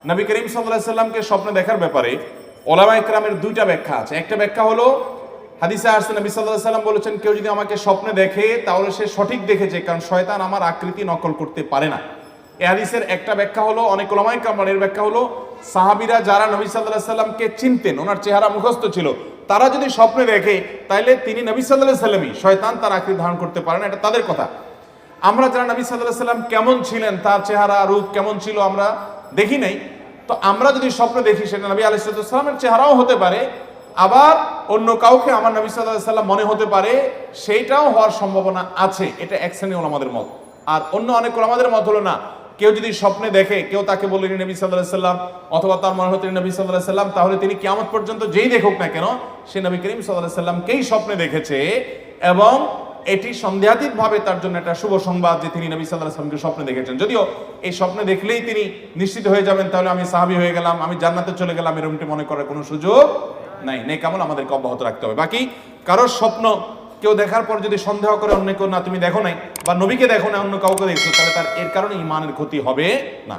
নবী করিম সাল্লাল্লাহু আলাইহি সাল্লামকে স্বপ্নে দেখার ব্যাপারে উলামায়ে কেরামের দুইটা ব্যাখ্যা আছে। একটা ব্যাখ্যা হলো হাদিসে আসছে নবী সাল্লাল্লাহু আলাইহি সাল্লাম বলেছেন, কেউ যদি আমাকে স্বপ্নে দেখে তাহলে সে সঠিক দেখেছে, কারণ শয়তান আমার আকৃতি নকল করতে পারে না। এই হাদিসের একটা ব্যাখ্যা হলো, অনেক উলামায়ে কেরামের ব্যাখ্যা হলো, সাহাবীরা যারা নবী সাল্লাল্লাহু আলাইহি সাল্লামকে চিনতেন, ওনার চেহারা মুখস্থ ছিল, তারা যদি স্বপ্নে দেখে তাহলে তিনি নবী সাল্লাল্লাহু আলাইহি সাল্লামই, শয়তান তার আকৃতি ধারণ করতে পারে না, এটা তাদের কথা। আমরা যারা নবী সাল্লাল্লাহু আলাইহি সাল্লাম কেমন ছিলেন, তার চেহারা রূপ কেমন ছিল আমরা দেখি নাই, তো আমরা যদি স্বপ্ন দেখি সেটা নবী আলাইহিস সালামের চেহারাও হতে পারে, আবার অন্য কাউকে আমার নবী সাল্লাল্লাহু আলাইহি সাল্লাম মনে হতে পারে, সেইটাও হওয়ার সম্ভাবনা আছে। এটা এক শ্রেণীর ওলামাদের মত। আর অন্য অনেক ওলামাদের মত হলো না, কেউ যদি স্বপ্নে দেখে, কেউ তাকে বললেন নবী সাল্লাল্লাহু আলাইহি সাল্লাম, অথবা তার মনে হতেন নবী সাল্লাল্লাহু আলাইহি সাল্লাম, তাহলে তিনি কিয়ামত পর্যন্ত যেই দেখুক না কেন সে নবী করিম সাল্লাল্লাহু আলাইহি সাল্লামকেই স্বপ্নে দেখেছে, এবং এটি সন্দেহাতীত ভাবে তার জন্য একটা শুভ সংবাদ যে তিনি নবী সাল্লাল্লাহু আলাইহি সাল্লামকে স্বপ্নে দেখেছেন। যদিও এই স্বপ্নে দেখলেই তিনি নিশ্চিত হয়ে যাবেন তাহলে আমি সাহাবী হয়ে গেলাম, আমি জান্নাতে চলে গেলাম, এরকমটি মনে করার কোনো সুযোগ নাই। নেক আমল আমাদেরকে অব্যাহত রাখতে হবে। বাকি কারোর স্বপ্ন কেউ দেখার পর যদি সন্দেহ করে অন্য কেউ, না তুমি দেখো নাই বা নবীকে দেখো না অন্য কাউকে দেখছো, তাহলে তার এর কারণে ঈমানের ক্ষতি হবে না।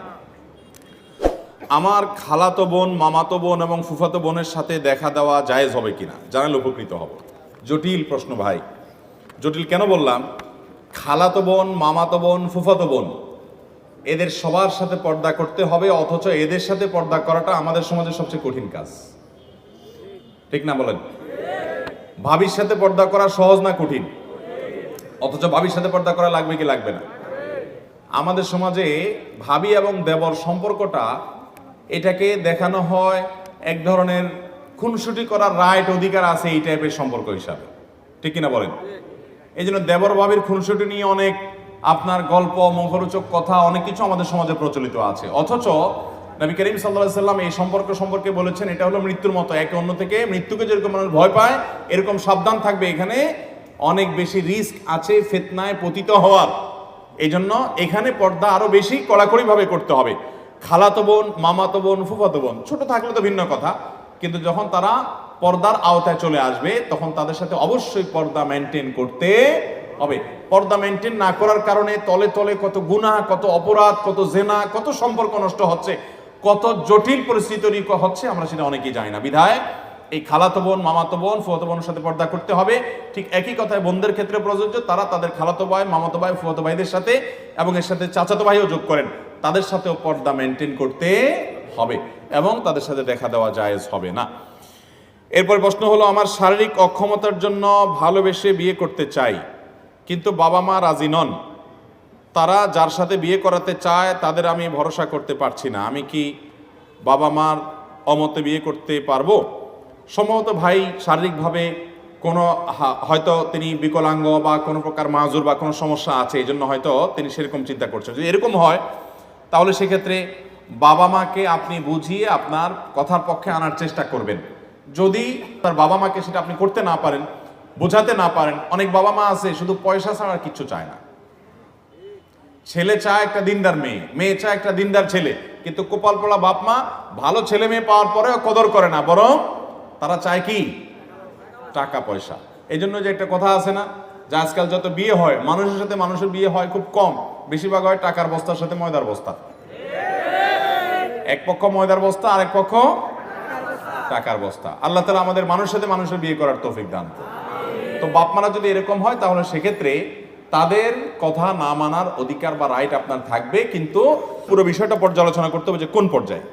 আমার খালাতো বোন, মামাতো বোন এবং ফুফাতো বোনের সাথে দেখা দেওয়া জায়েজ হবে কিনা জানালে উপকৃত হব। জটিল প্রশ্ন ভাই। জটিল কেন বললাম? খালাতো বোন, মামাতো বোন, ফুফাতো বোন, এদের সবার সাথে পর্দা করতে হবে, অথচ এদের সাথে পর্দা করাটা আমাদের সমাজের সবচেয়ে কঠিন কাজ, ঠিক না বলেন? ভাবির সাথে পর্দা করা সহজ না কঠিন? অথচ ভাবির সাথে পর্দা করা লাগবে কি লাগবে না? আমাদের সমাজে ভাবি এবং দেবর সম্পর্কটা, এটাকে দেখানো হয় এক ধরনের খুনসুটি করার রাইট, অধিকার আছে এই টাইপের সম্পর্ক হিসাবে, ঠিক কিনা বলেন? এই জন্য দেবর ভাবির খুনসুটি নিয়ে অনেক আপনার গল্প, মুখরোচক কথা, অনেক কিছু আমাদের সমাজে প্রচলিত আছে। অথচ নবী করিম সাল্লাল্লাহু আলাইহি সাল্লাম এই সম্পর্ক সম্পর্কে বলেছেন এটা হলো মৃত্যুর মতো, একে অন্য থেকে মৃত্যুকে যেরকম মানুষ ভয় পায় এরকম সাবধান থাকবে, এখানে অনেক বেশি রিস্ক আছে ফিতনায় পতিত হওয়ার। এই জন্য এখানে পর্দা আরো বেশি কড়াকড়ি ভাবে করতে হবে। খালাতো বোন, মামাতো বোন, ফুফাতো বোন ছোট থাকলে তো ভিন্ন কথা, কিন্তু যখন তারা পর্দার আওতায় চলে আসবে তখন তাদের সাথে অবশ্যই পর্দা মেনটেন করতে হবে। পর্দা মেনটেন না করার কারণে তলে তলে কত গুনাহ, কত অপরাধ, কত জেনা, কত সম্পর্ক নষ্ট হচ্ছে, কত জটিল পরিস্থিতি তৈরি হচ্ছে, আমরা সেটা অনেকেই জানি না। বিধায় এই খালাতো বোন, মামাতো বোন, ফুফাতো বোনের সাথে পর্দা করতে হবে। ঠিক একই কথায় বোনদের ক্ষেত্রে প্রযোজ্য, তারা তাদের খালাতো ভাই, মামাতো ভাই, ফুফাতো ভাইদের সাথে, এবং এর সাথে চাচাতো ভাইও যোগ করেন, তাদের সাথেও পর্দা মেনটেন করতে হবে, এবং তাদের সাথে দেখা দেওয়া জায়েজ হবে না। এরপর প্রশ্ন হলো, আমার শারীরিক অক্ষমতার জন্য ভালোবেসে বিয়ে করতে চাই, কিন্তু বাবা মা রাজি নন। তারা যার সাথে বিয়ে করাতে চায় তাদের আমি ভরসা করতে পারছি না, আমি কি বাবা মার অমতে বিয়ে করতে পারবো? সম্ভবত ভাই শারীরিকভাবে কোনো হয়তো তিনি বিকলাঙ্গ বা কোনো প্রকার মাজুর বা কোনো সমস্যা আছে, এই জন্য হয়তো তিনি সেরকম চিন্তা করছেন। যদি এরকম হয় তাহলে সেক্ষেত্রে বাবা মাকে আপনি বুঝিয়ে আপনার কথার পক্ষে আনার চেষ্টা করবেন। যদি তার বাবা মাকে সেটা আপনি করতে না পারেন, বোঝাতে না পারেন, অনেক বাবা মা আছে শুধু পয়সা ছাড়া আর কিচ্ছু চায় না। ছেলে চায় একটা দিনদার মেয়ে, মেয়ে চায় একটা দিনদার ছেলে, কিন্তু কপাল পোড়া বাপ মা ভালো ছেলে মেয়ে পাওয়ার পরেও কদর করে না, বরং তারা চায় কি? টাকা পয়সা। এই জন্য যে একটা কথা আছে না, যে আজকাল যত বিয়ে হয় মানুষের সাথে মানুষের বিয়ে হয় খুব কম, বেশিরভাগ হয় টাকার বস্তার সাথে ময়দার বস্তা। এক পক্ষ ময়দার বস্তা, আরেক পক্ষ টাকার বস্তা। আল্লাহ তাআলা আমাদের মানুষের সাথে মানুষের বিয়ে করার তৌফিক দান করুন। তো বাপ মারা যদি এরকম হয় তাহলে সেক্ষেত্রে তাদের কথা না মানার অধিকার বা রাইট আপনার থাকবে, কিন্তু পুরো বিষয়টা পর্যালোচনা করতে হবে যে কোন পর্যায়ে।